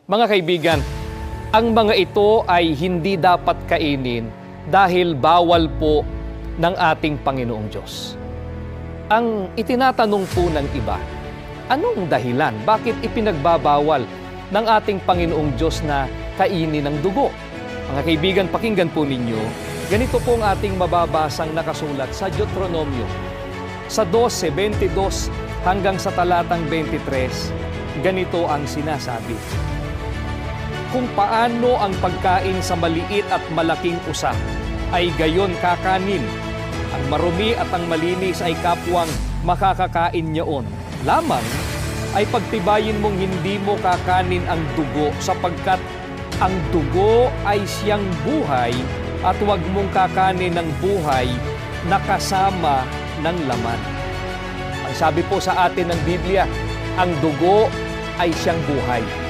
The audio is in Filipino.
Mga kaibigan, ang mga ito ay hindi dapat kainin dahil bawal po ng ating Panginoong Diyos. Ang itinatanong po ng iba, anong dahilan? Bakit ipinagbabawal ng ating Panginoong Diyos na kainin ng dugo? Mga kaibigan, pakinggan po ninyo, ganito po ang ating mababasang nakasulat sa Deuteronomio. Sa 12:22 hanggang sa talatang 23, ganito ang sinasabi. Kung paano ang pagkain sa maliit at malaking usa ay gayon kakanin, ang marumi at ang malinis ay kapwang makakakain niyaon. Lamang ay pagtibayin mong hindi mo kakanin ang dugo sapagkat ang dugo ay siyang buhay at huwag mong kakanin ng buhay na kasama ng laman. Ang sabi po sa atin ng Biblia, ang dugo ay siyang buhay.